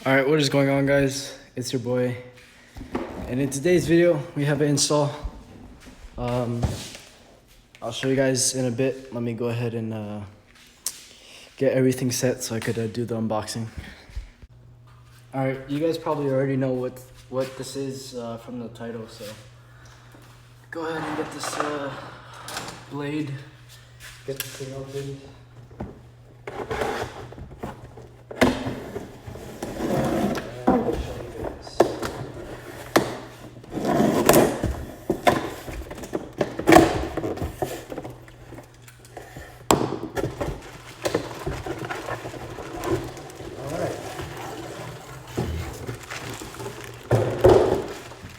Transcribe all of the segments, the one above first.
Alright, what is going on, guys? It's your boy. And in today's video, we have an install. I'll show you guys in a bit. Let me go ahead and get everything set so I could do the unboxing. Alright, you guys probably already know what this is from the title, so go ahead and get this blade, get this thing opened.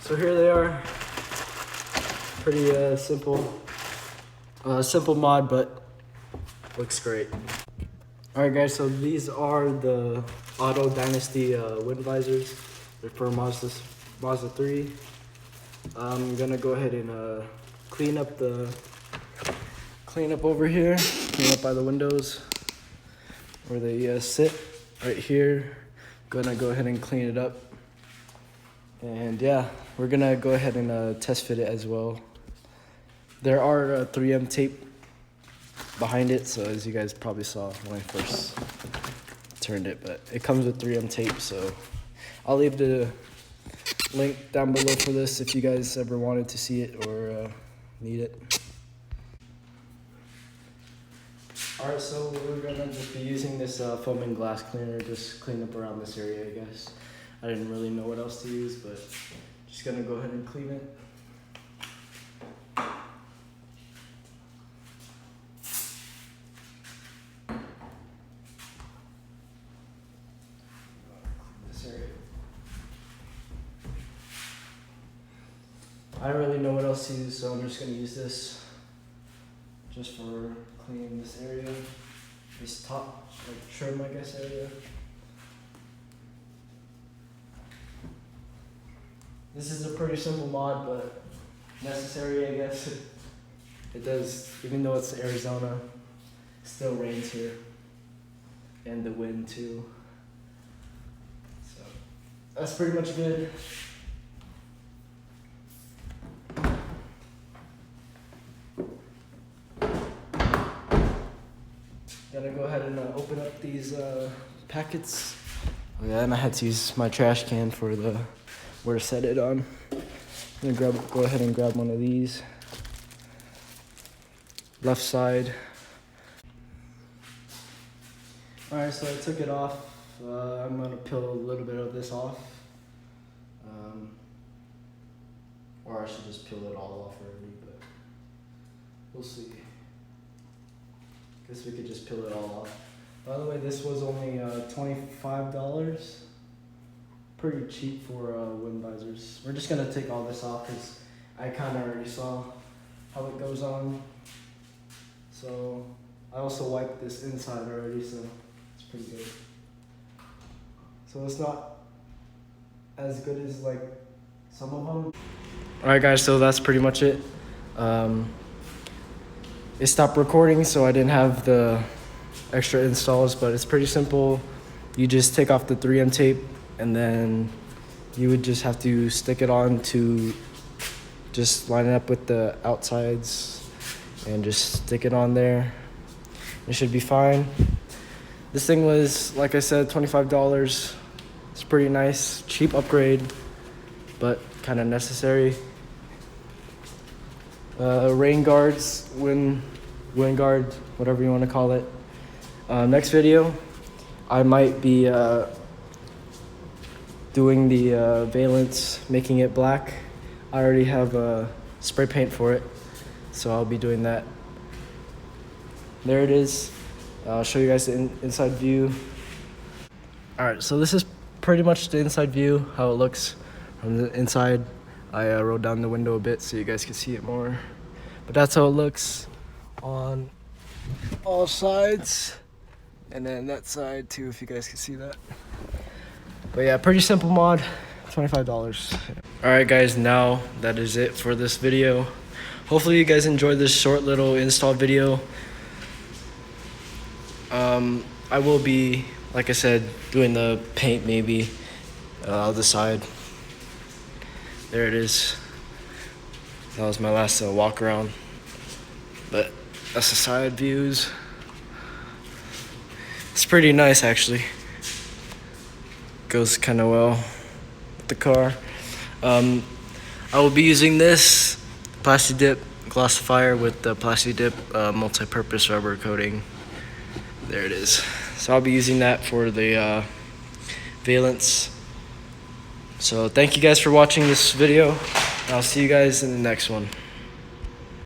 So here they are. Pretty simple mod, but looks great. All right, guys. So these are the Auto Dynasty wind visors. They're for Mazda 3. I'm gonna go ahead and clean up over here. Clean up by the windows where they sit right here. Gonna go ahead and clean it up. And yeah, we're gonna go ahead and test fit it as well. There are 3M tape behind it, so as you guys probably saw when I first turned it, but it comes with 3M tape, so I'll leave the link down below for this if you guys ever wanted to see it or need it. Alright, so we're gonna just be using this foam and glass cleaner, just clean up around this area, I guess. I didn't really know what else to use, but just gonna go ahead and clean it. This area. I don't really know what else to use, so I'm just gonna use this just for cleaning this area, this top, like trim, I guess, area. This is a pretty simple mod, but necessary, I guess. It does, even though it's Arizona, it still rains here. And the wind too. So, that's pretty much good. Gotta go ahead and open up these packets. Oh yeah, and I had to use my trash can for the where to set it on. I'm gonna go ahead and grab one of these. Left side. Alright, so I took it off. I'm gonna peel a little bit of this off. Or I should just peel it all off already, but we'll see. Guess we could just peel it all off. By the way, this was only $25. Pretty cheap for wind visors. We're just gonna take all this off because I kind of already saw how it goes on. So I also wiped this inside already, so it's pretty good. So it's not as good as like some of them. All right, guys. So that's pretty much it. It stopped recording, so I didn't have the extra installs, but it's pretty simple. You just take off the 3M tape, and then you would just have to stick it on to just line it up with the outsides and just stick it on there. It should be fine. This thing was, like I said, $25. It's pretty nice, cheap upgrade, but kind of necessary. Rain guards, wind guard, whatever you want to call it. Next video, I might be doing the valance, making it black. I already have spray paint for it, so I'll be doing that. There it is. I'll show you guys the inside view. All right, so this is pretty much the inside view, how it looks from the inside. I rolled down the window a bit so you guys can see it more. But that's how it looks on all sides. And then that side too, if you guys can see that. But yeah, pretty simple mod, $25. All right, guys, now that is it for this video. Hopefully you guys enjoyed this short little install video. I will be like I said, doing the paint maybe. I'll decide. There it is. That was my last walk around. But that's the side views. It's pretty nice actually. Goes kind of well with the car. I will be using this Plasti Dip glossifier with the Plasti Dip multi-purpose rubber coating. There it is. So I'll be using that for the valence. So thank you guys for watching this video. I'll see you guys in the next one.